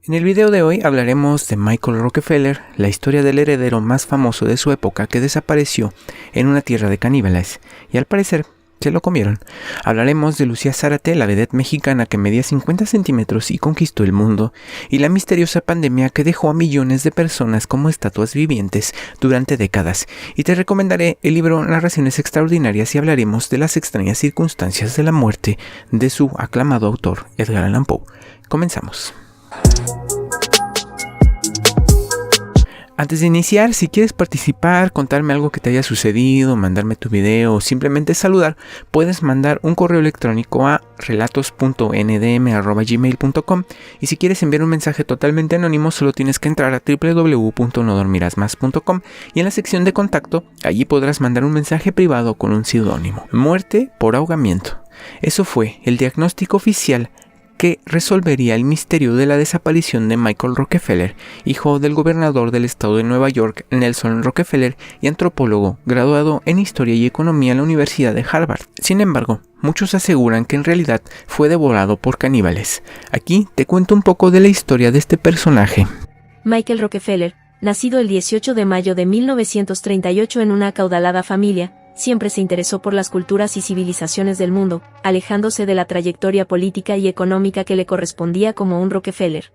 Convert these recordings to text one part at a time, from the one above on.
En el video de hoy hablaremos de Michael Rockefeller, la historia del heredero más famoso de su época que desapareció en una tierra de caníbales y al parecer se lo comieron. Hablaremos de Lucía Zárate, la vedette mexicana que medía 50 centímetros y conquistó el mundo, y la misteriosa pandemia que dejó a millones de personas como estatuas vivientes durante décadas. Y te recomendaré el libro Narraciones Extraordinarias y hablaremos de las extrañas circunstancias de la muerte de su aclamado autor, Edgar Allan Poe. Comenzamos. Antes de iniciar, si quieres participar, contarme algo que te haya sucedido, mandarme tu video o simplemente saludar, puedes mandar un correo electrónico a relatos.ndm@gmail.com y si quieres enviar un mensaje totalmente anónimo, solo tienes que entrar a www.nodormirasmas.com y en la sección de contacto, allí podrás mandar un mensaje privado con un seudónimo. Muerte por ahogamiento. Eso fue el diagnóstico oficial que resolvería el misterio de la desaparición de Michael Rockefeller, hijo del gobernador del estado de Nueva York, Nelson Rockefeller, y antropólogo, graduado en Historia y Economía en la Universidad de Harvard. Sin embargo, muchos aseguran que en realidad fue devorado por caníbales. Aquí te cuento un poco de la historia de este personaje. Michael Rockefeller, nacido el 18 de mayo de 1938 en una acaudalada familia, siempre se interesó por las culturas y civilizaciones del mundo, alejándose de la trayectoria política y económica que le correspondía como un Rockefeller.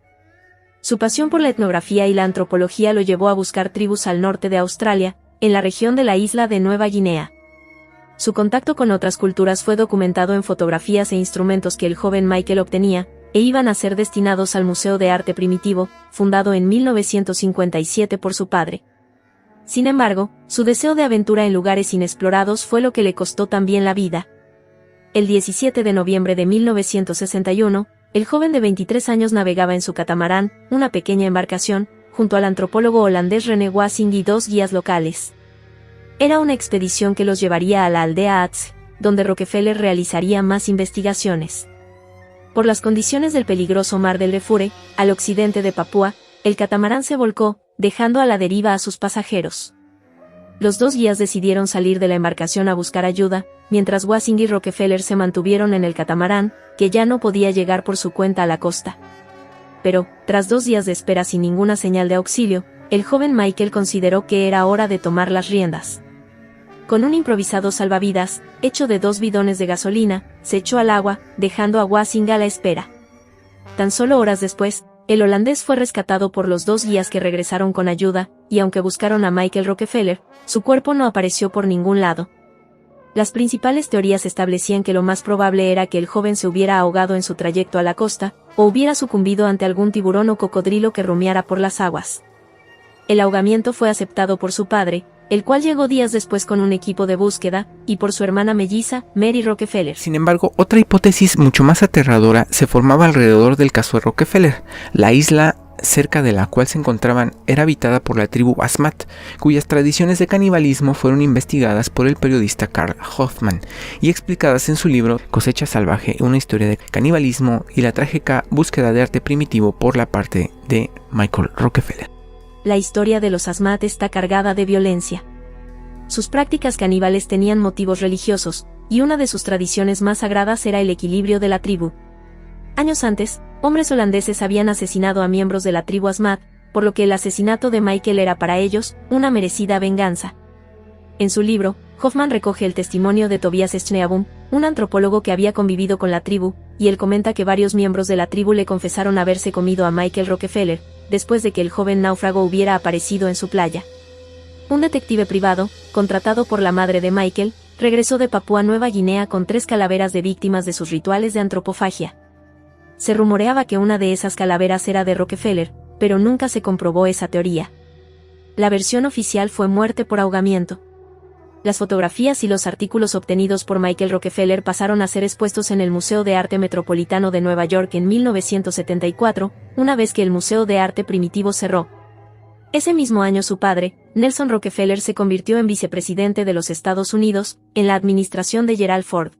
Su pasión por la etnografía y la antropología lo llevó a buscar tribus al norte de Australia, en la región de la isla de Nueva Guinea. Su contacto con otras culturas fue documentado en fotografías e instrumentos que el joven Michael obtenía, e iban a ser destinados al Museo de Arte Primitivo, fundado en 1957 por su padre. Sin embargo, su deseo de aventura en lugares inexplorados fue lo que le costó también la vida. El 17 de noviembre de 1961, el joven de 23 años navegaba en su catamarán, una pequeña embarcación, junto al antropólogo holandés René Wasing y dos guías locales. Era una expedición que los llevaría a la aldea Atz, donde Rockefeller realizaría más investigaciones. Por las condiciones del peligroso mar del Lefure, al occidente de Papúa, el catamarán se volcó, dejando a la deriva a sus pasajeros. Los dos guías decidieron salir de la embarcación a buscar ayuda, mientras Wasing y Rockefeller se mantuvieron en el catamarán, que ya no podía llegar por su cuenta a la costa. Pero, tras 2 días de espera sin ninguna señal de auxilio, el joven Michael consideró que era hora de tomar las riendas. Con un improvisado salvavidas, hecho de 2 bidones de gasolina, se echó al agua, dejando a Wasing a la espera. Tan solo horas después, el holandés fue rescatado por los 2 guías que regresaron con ayuda, y aunque buscaron a Michael Rockefeller, su cuerpo no apareció por ningún lado. Las principales teorías establecían que lo más probable era que el joven se hubiera ahogado en su trayecto a la costa, o hubiera sucumbido ante algún tiburón o cocodrilo que rumiara por las aguas. El ahogamiento fue aceptado por su padre, el cual llegó días después con un equipo de búsqueda, y por su hermana melliza, Mary Rockefeller. Sin embargo, otra hipótesis mucho más aterradora se formaba alrededor del caso de Rockefeller. La isla cerca de la cual se encontraban era habitada por la tribu Asmat, cuyas tradiciones de canibalismo fueron investigadas por el periodista Carl Hoffman y explicadas en su libro Cosecha Salvaje, una historia de canibalismo y la trágica búsqueda de arte primitivo por la parte de Michael Rockefeller. La historia de los Asmat está cargada de violencia. Sus prácticas caníbales tenían motivos religiosos, y una de sus tradiciones más sagradas era el equilibrio de la tribu. Años antes, hombres holandeses habían asesinado a miembros de la tribu Asmat, por lo que el asesinato de Michael era para ellos una merecida venganza. En su libro, Hoffman recoge el testimonio de Tobias Schneebum, un antropólogo que había convivido con la tribu, y él comenta que varios miembros de la tribu le confesaron haberse comido a Michael Rockefeller, después de que el joven náufrago hubiera aparecido en su playa. Un detective privado, contratado por la madre de Michael, regresó de Papúa Nueva Guinea con 3 calaveras de víctimas de sus rituales de antropofagia. Se rumoreaba que una de esas calaveras era de Rockefeller, pero nunca se comprobó esa teoría. La versión oficial fue muerte por ahogamiento. Las fotografías y los artículos obtenidos por Michael Rockefeller pasaron a ser expuestos en el Museo de Arte Metropolitano de Nueva York en 1974, una vez que el Museo de Arte Primitivo cerró. Ese mismo año su padre, Nelson Rockefeller, se convirtió en vicepresidente de los Estados Unidos, en la administración de Gerald Ford.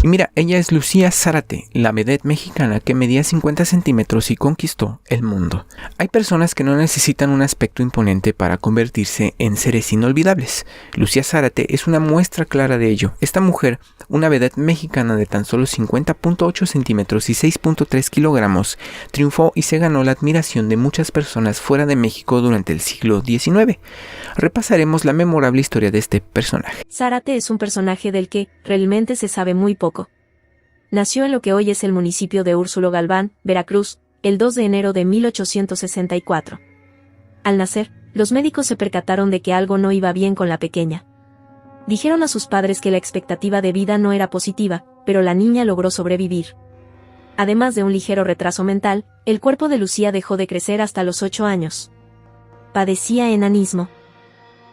Y mira, ella es Lucía Zárate, la vedette mexicana que medía 50 centímetros y conquistó el mundo. Hay personas que no necesitan un aspecto imponente para convertirse en seres inolvidables. Lucía Zárate es una muestra clara de ello. Esta mujer, una vedette mexicana de tan solo 50.8 centímetros y 6.3 kilogramos, triunfó y se ganó la admiración de muchas personas fuera de México durante el siglo XIX. Repasaremos la memorable historia de este personaje. Zárate es un personaje del que realmente se sabe muy poco. Nació en lo que hoy es el municipio de Úrsulo Galván, Veracruz, el 2 de enero de 1864. Al nacer, los médicos se percataron de que algo no iba bien con la pequeña. Dijeron a sus padres que la expectativa de vida no era positiva, pero la niña logró sobrevivir. Además de un ligero retraso mental, el cuerpo de Lucía dejó de crecer hasta los 8 años. Padecía enanismo.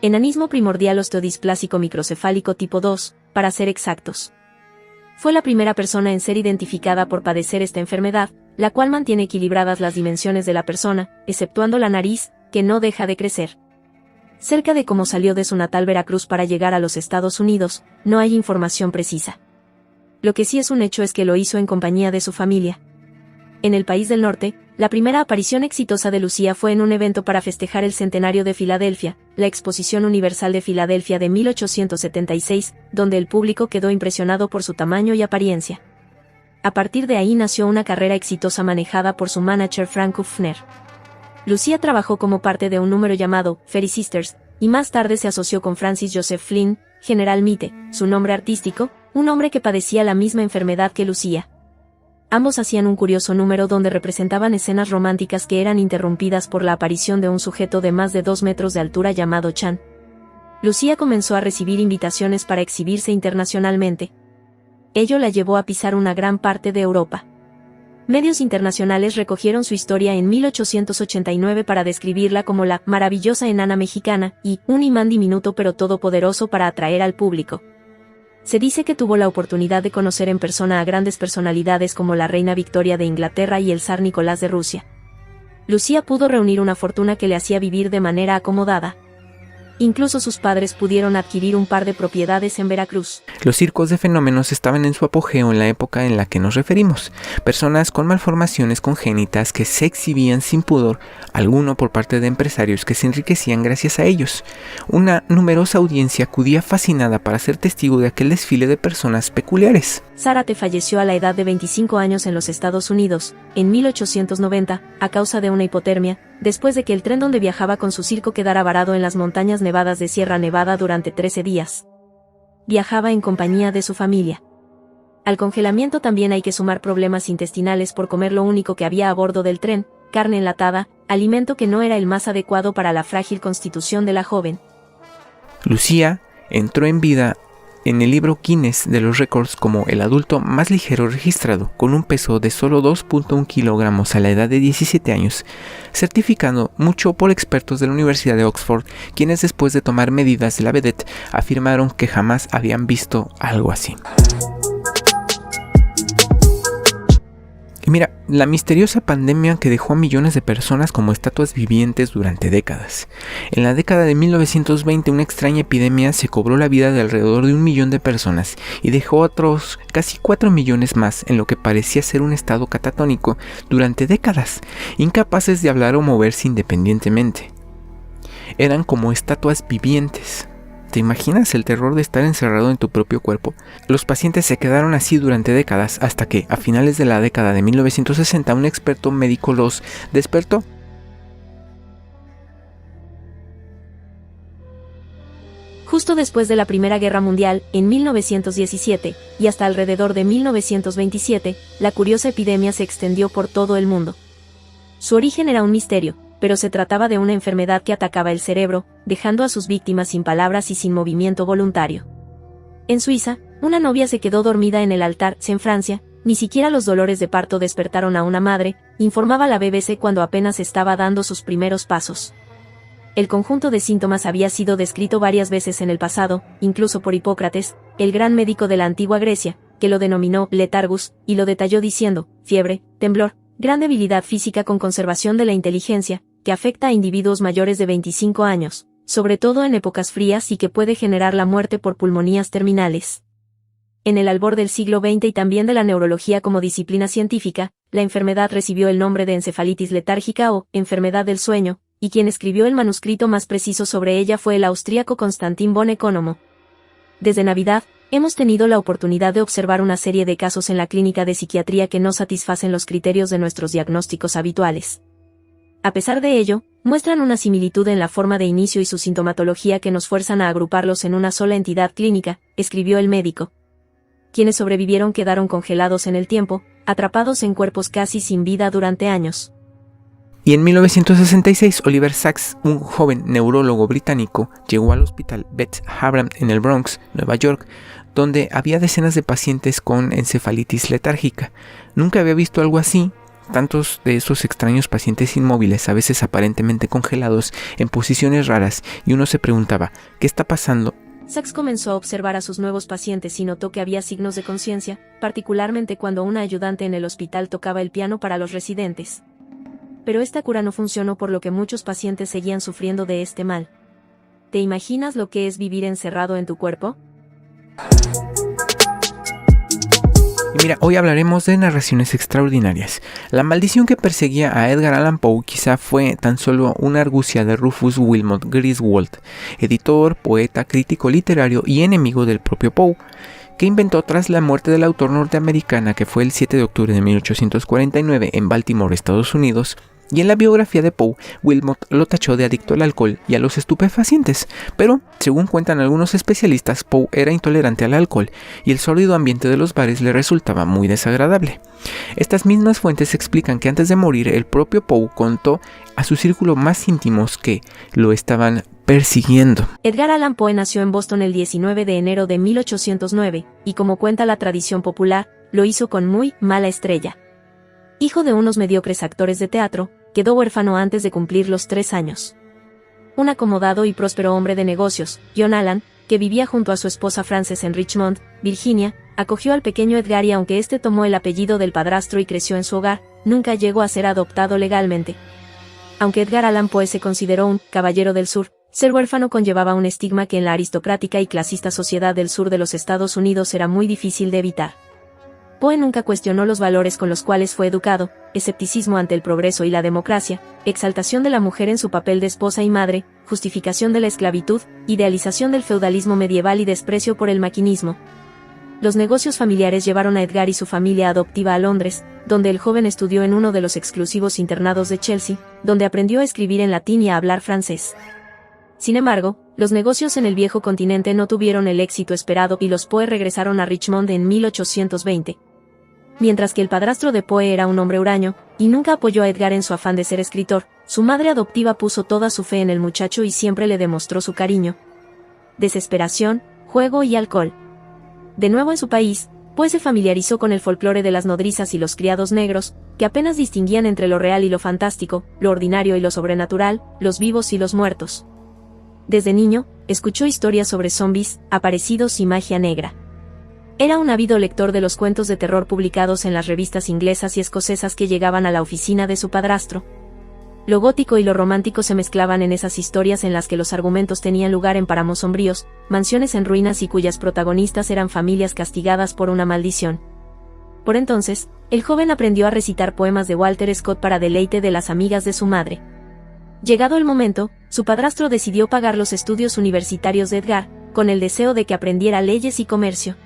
Enanismo primordial osteodisplásico microcefálico tipo 2, para ser exactos. Fue la primera persona en ser identificada por padecer esta enfermedad, la cual mantiene equilibradas las dimensiones de la persona, exceptuando la nariz, que no deja de crecer. Cerca de cómo salió de su natal Veracruz para llegar a los Estados Unidos, no hay información precisa. Lo que sí es un hecho es que lo hizo en compañía de su familia. En el país del norte, la primera aparición exitosa de Lucía fue en un evento para festejar el centenario de Filadelfia, la Exposición Universal de Filadelfia de 1876, donde el público quedó impresionado por su tamaño y apariencia. A partir de ahí nació una carrera exitosa manejada por su manager Frank Kufner. Lucía trabajó como parte de un número llamado Fairy Sisters, y más tarde se asoció con Francis Joseph Flynn, General Mite, su nombre artístico, un hombre que padecía la misma enfermedad que Lucía. Ambos hacían un curioso número donde representaban escenas románticas que eran interrumpidas por la aparición de un sujeto de más de 2 metros de altura llamado Chan. Lucía comenzó a recibir invitaciones para exhibirse internacionalmente. Ello la llevó a pisar una gran parte de Europa. Medios internacionales recogieron su historia en 1889 para describirla como la maravillosa enana mexicana y un imán diminuto pero todopoderoso para atraer al público. Se dice que tuvo la oportunidad de conocer en persona a grandes personalidades como la reina Victoria de Inglaterra y el zar Nicolás de Rusia. Lucía pudo reunir una fortuna que le hacía vivir de manera acomodada. Incluso sus padres pudieron adquirir un par de propiedades en Veracruz. Los circos de fenómenos estaban en su apogeo en la época en la que nos referimos. Personas con malformaciones congénitas que se exhibían sin pudor alguno por parte de empresarios que se enriquecían gracias a ellos. Una numerosa audiencia acudía fascinada para ser testigo de aquel desfile de personas peculiares. Zárate falleció a la edad de 25 años en los Estados Unidos, en 1890, a causa de una hipotermia, después de que el tren donde viajaba con su circo quedara varado en las montañas nevadas de Sierra Nevada durante 13 días. Viajaba en compañía de su familia. Al congelamiento también hay que sumar problemas intestinales por comer lo único que había a bordo del tren, carne enlatada, alimento que no era el más adecuado para la frágil constitución de la joven. Lucía entró en vida en el libro Guinness de los récords como el adulto más ligero registrado, con un peso de solo 2.1 kilogramos a la edad de 17 años, certificado mucho por expertos de la Universidad de Oxford, quienes después de tomar medidas de la vedette afirmaron que jamás habían visto algo así. Y mira, la misteriosa pandemia que dejó a millones de personas como estatuas vivientes durante décadas. En la década de 1920 una extraña epidemia se cobró la vida de alrededor de 1 millón de personas y dejó a otros casi 4 millones más en lo que parecía ser un estado catatónico durante décadas, incapaces de hablar o moverse independientemente. Eran como estatuas vivientes. ¿Te imaginas el terror de estar encerrado en tu propio cuerpo? Los pacientes se quedaron así durante décadas hasta que, a finales de la década de 1960, un experto médico los despertó. Justo después de la Primera Guerra Mundial, en 1917, y hasta alrededor de 1927, la curiosa epidemia se extendió por todo el mundo. Su origen era un misterio, pero se trataba de una enfermedad que atacaba el cerebro, dejando a sus víctimas sin palabras y sin movimiento voluntario. En Suiza, una novia se quedó dormida en el altar. En Francia, ni siquiera los dolores de parto despertaron a una madre, informaba la BBC cuando apenas estaba dando sus primeros pasos. El conjunto de síntomas había sido descrito varias veces en el pasado, incluso por Hipócrates, el gran médico de la antigua Grecia, que lo denominó letargus, y lo detalló diciendo: fiebre, temblor, gran debilidad física con conservación de la inteligencia, que afecta a individuos mayores de 25 años, sobre todo en épocas frías y que puede generar la muerte por pulmonías terminales. En el albor del siglo XX y también de la neurología como disciplina científica, la enfermedad recibió el nombre de encefalitis letárgica o enfermedad del sueño, y quien escribió el manuscrito más preciso sobre ella fue el austríaco Constantin von Economo. Desde Navidad, hemos tenido la oportunidad de observar una serie de casos en la clínica de psiquiatría que no satisfacen los criterios de nuestros diagnósticos habituales. A pesar de ello, muestran una similitud en la forma de inicio y su sintomatología que nos fuerzan a agruparlos en una sola entidad clínica, escribió el médico. Quienes sobrevivieron quedaron congelados en el tiempo, atrapados en cuerpos casi sin vida durante años. Y en 1966, Oliver Sacks, un joven neurólogo británico, llegó al hospital Beth Abraham en el Bronx, Nueva York, donde había decenas de pacientes con encefalitis letárgica. Nunca había visto algo así. Tantos de esos extraños pacientes inmóviles, a veces aparentemente congelados, en posiciones raras, y uno se preguntaba, ¿qué está pasando? Sacks comenzó a observar a sus nuevos pacientes y notó que había signos de conciencia, particularmente cuando una ayudante en el hospital tocaba el piano para los residentes. Pero esta cura no funcionó, por lo que muchos pacientes seguían sufriendo de este mal. ¿Te imaginas lo que es vivir encerrado en tu cuerpo? Y mira, hoy hablaremos de narraciones extraordinarias. La maldición que perseguía a Edgar Allan Poe quizá fue tan solo una argucia de Rufus Wilmot Griswold, editor, poeta, crítico literario y enemigo del propio Poe, que inventó tras la muerte del autor norteamericana, que fue el 7 de octubre de 1849 en Baltimore, Estados Unidos. Y en la biografía de Poe, Wilmot lo tachó de adicto al alcohol y a los estupefacientes, pero, según cuentan algunos especialistas, Poe era intolerante al alcohol y el sórdido ambiente de los bares le resultaba muy desagradable. Estas mismas fuentes explican que antes de morir, el propio Poe contó a sus círculos más íntimos que lo estaban persiguiendo. Edgar Allan Poe nació en Boston el 19 de enero de 1809, y como cuenta la tradición popular, lo hizo con muy mala estrella. Hijo de unos mediocres actores de teatro, quedó huérfano antes de cumplir los 3 años. Un acomodado y próspero hombre de negocios, John Allan, que vivía junto a su esposa Frances en Richmond, Virginia, acogió al pequeño Edgar y aunque éste tomó el apellido del padrastro y creció en su hogar, nunca llegó a ser adoptado legalmente. Aunque Edgar Allan Poe se consideró un caballero del sur, ser huérfano conllevaba un estigma que en la aristocrática y clasista sociedad del sur de los Estados Unidos era muy difícil de evitar. Poe nunca cuestionó los valores con los cuales fue educado: escepticismo ante el progreso y la democracia, exaltación de la mujer en su papel de esposa y madre, justificación de la esclavitud, idealización del feudalismo medieval y desprecio por el maquinismo. Los negocios familiares llevaron a Edgar y su familia adoptiva a Londres, donde el joven estudió en uno de los exclusivos internados de Chelsea, donde aprendió a escribir en latín y a hablar francés. Sin embargo, los negocios en el viejo continente no tuvieron el éxito esperado y los Poe regresaron a Richmond en 1820. Mientras que el padrastro de Poe era un hombre huraño, y nunca apoyó a Edgar en su afán de ser escritor, su madre adoptiva puso toda su fe en el muchacho y siempre le demostró su cariño. Desesperación, juego y alcohol. De nuevo en su país, Poe se familiarizó con el folclore de las nodrizas y los criados negros, que apenas distinguían entre lo real y lo fantástico, lo ordinario y lo sobrenatural, los vivos y los muertos. Desde niño, escuchó historias sobre zombies, aparecidos y magia negra. Era un ávido lector de los cuentos de terror publicados en las revistas inglesas y escocesas que llegaban a la oficina de su padrastro. Lo gótico y lo romántico se mezclaban en esas historias en las que los argumentos tenían lugar en páramos sombríos, mansiones en ruinas y cuyas protagonistas eran familias castigadas por una maldición. Por entonces, el joven aprendió a recitar poemas de Walter Scott para deleite de las amigas de su madre. Llegado el momento, su padrastro decidió pagar los estudios universitarios de Edgar, con el deseo de que aprendiera leyes y comercio.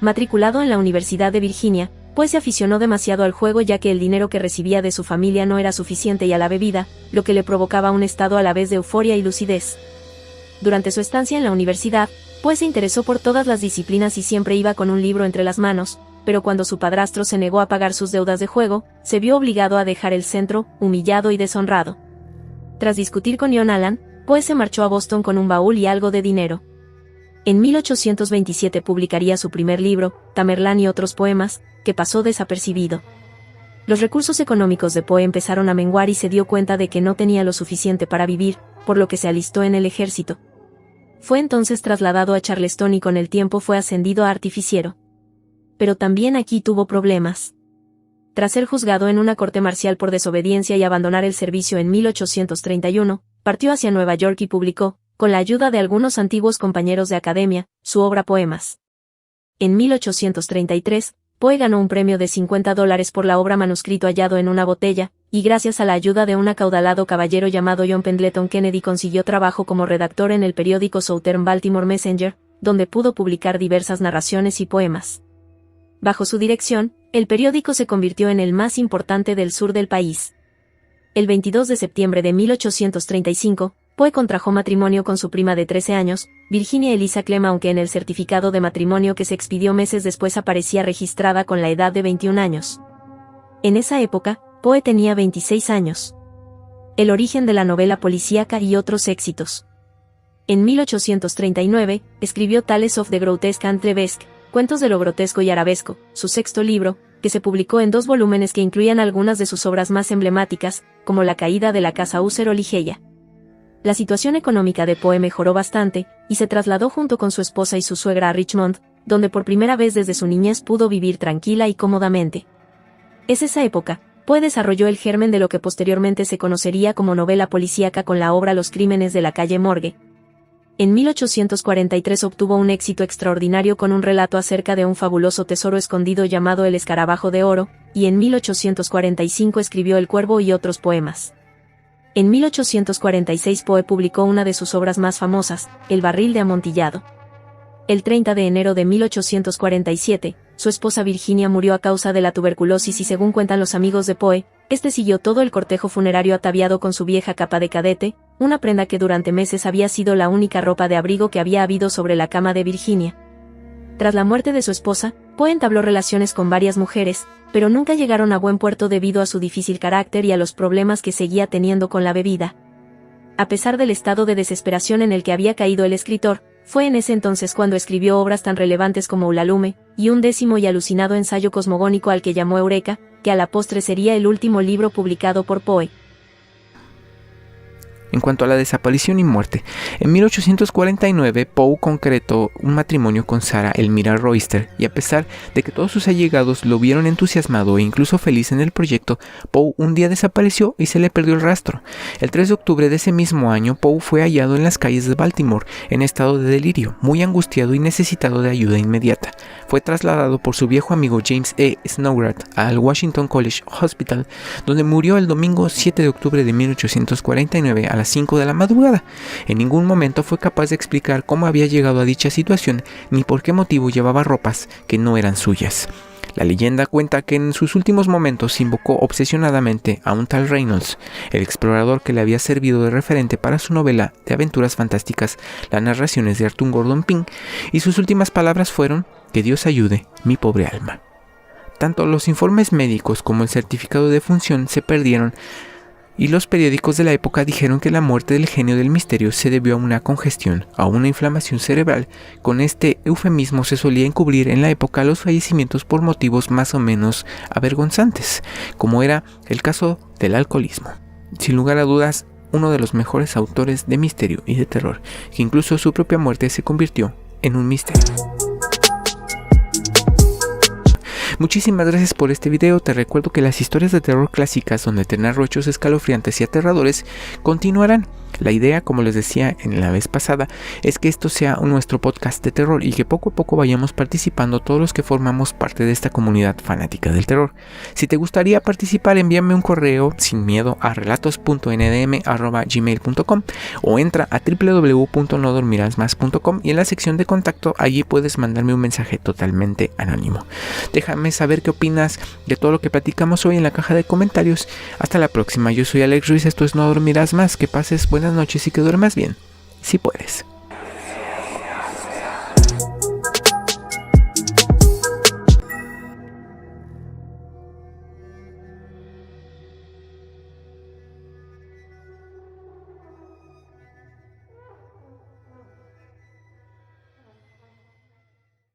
Matriculado en la Universidad de Virginia, pues se aficionó demasiado al juego ya que el dinero que recibía de su familia no era suficiente y a la bebida, lo que le provocaba un estado a la vez de euforia y lucidez. Durante su estancia en la universidad, pues se interesó por todas las disciplinas y siempre iba con un libro entre las manos, pero cuando su padrastro se negó a pagar sus deudas de juego, se vio obligado a dejar el centro, humillado y deshonrado. Tras discutir con John Allan, pues se marchó a Boston con un baúl y algo de dinero. En 1827 publicaría su primer libro, Tamerlán y otros poemas, que pasó desapercibido. Los recursos económicos de Poe empezaron a menguar y se dio cuenta de que no tenía lo suficiente para vivir, por lo que se alistó en el ejército. Fue entonces trasladado a Charleston y con el tiempo fue ascendido a artificiero. Pero también aquí tuvo problemas. Tras ser juzgado en una corte marcial por desobediencia y abandonar el servicio en 1831, partió hacia Nueva York y publicó, con la ayuda de algunos antiguos compañeros de academia, su obra Poemas. En 1833, Poe ganó un premio de $50 por la obra manuscrito hallado en una botella, y gracias a la ayuda de un acaudalado caballero llamado John Pendleton Kennedy consiguió trabajo como redactor en el periódico Southern Baltimore Messenger, donde pudo publicar diversas narraciones y poemas. Bajo su dirección, el periódico se convirtió en el más importante del sur del país. El 22 de septiembre de 1835, Poe contrajo matrimonio con su prima de 13 años, Virginia Eliza Clem, aunque en el certificado de matrimonio que se expidió meses después aparecía registrada con la edad de 21 años. En esa época, Poe tenía 26 años. El origen de la novela policíaca y otros éxitos. En 1839, escribió Tales of the Grotesque and Arabesque, Cuentos de lo grotesco y arabesco, su sexto libro, que se publicó en 2 volúmenes que incluían algunas de sus obras más emblemáticas, como La caída de la casa Ussher o Ligeia. La situación económica de Poe mejoró bastante, y se trasladó junto con su esposa y su suegra a Richmond, donde por primera vez desde su niñez pudo vivir tranquila y cómodamente. Es esa época, Poe desarrolló el germen de lo que posteriormente se conocería como novela policíaca con la obra Los crímenes de la calle Morgue. En 1843 obtuvo un éxito extraordinario con un relato acerca de un fabuloso tesoro escondido llamado El escarabajo de oro, y en 1845 escribió El cuervo y otros poemas. En 1846 Poe publicó una de sus obras más famosas, El barril de amontillado. El 30 de enero de 1847, su esposa Virginia murió a causa de la tuberculosis y según cuentan los amigos de Poe, este siguió todo el cortejo funerario ataviado con su vieja capa de cadete, una prenda que durante meses había sido la única ropa de abrigo que había habido sobre la cama de Virginia. Tras la muerte de su esposa, Poe entabló relaciones con varias mujeres, pero nunca llegaron a buen puerto debido a su difícil carácter y a los problemas que seguía teniendo con la bebida. A pesar del estado de desesperación en el que había caído el escritor, fue en ese entonces cuando escribió obras tan relevantes como Ulalume, y un décimo y alucinado ensayo cosmogónico al que llamó Eureka, que a la postre sería el último libro publicado por Poe. En cuanto a la desaparición y muerte, en 1849 Poe concretó un matrimonio con Sarah Elmira Royster, y a pesar de que todos sus allegados lo vieron entusiasmado e incluso feliz en el proyecto, Poe un día desapareció y se le perdió el rastro. El 3 de octubre de ese mismo año, Poe fue hallado en las calles de Baltimore, en estado de delirio, muy angustiado y necesitado de ayuda inmediata. Fue trasladado por su viejo amigo James E. Snowgrass al Washington College Hospital, donde murió el domingo 7 de octubre de 1849 a las 5 de la madrugada. En ningún momento fue capaz de explicar cómo había llegado a dicha situación ni por qué motivo llevaba ropas que no eran suyas. La leyenda cuenta que en sus últimos momentos invocó obsesionadamente a un tal Reynolds, el explorador que le había servido de referente para su novela de aventuras fantásticas, Las narraciones de Arthur Gordon Pym, y sus últimas palabras fueron: "Que Dios ayude mi pobre alma". Tanto los informes médicos como el certificado de defunción se perdieron, y los periódicos de la época dijeron que la muerte del genio del misterio se debió a una congestión, a una inflamación cerebral. Con este eufemismo se solía encubrir en la época los fallecimientos por motivos más o menos avergonzantes, como era el caso del alcoholismo. Sin lugar a dudas, uno de los mejores autores de misterio y de terror, que incluso su propia muerte se convirtió en un misterio. Muchísimas gracias por este video. Te recuerdo que las historias de terror clásicas donde te narro hechos escalofriantes y aterradores continuarán. La idea, como les decía en la vez pasada, es que esto sea nuestro podcast de terror y que poco a poco vayamos participando todos los que formamos parte de esta comunidad fanática del terror. Si te gustaría participar, envíame un correo sin miedo a relatos.ndm@gmail.com o entra a www.nodormirasmas.com y en la sección de contacto allí puedes mandarme un mensaje totalmente anónimo. Déjame saber qué opinas de todo lo que platicamos hoy en la caja de comentarios. Hasta la próxima. Yo soy Alex Ruiz, esto es No Dormirás Más. Que pases buenas noches y que duermas bien, si puedes.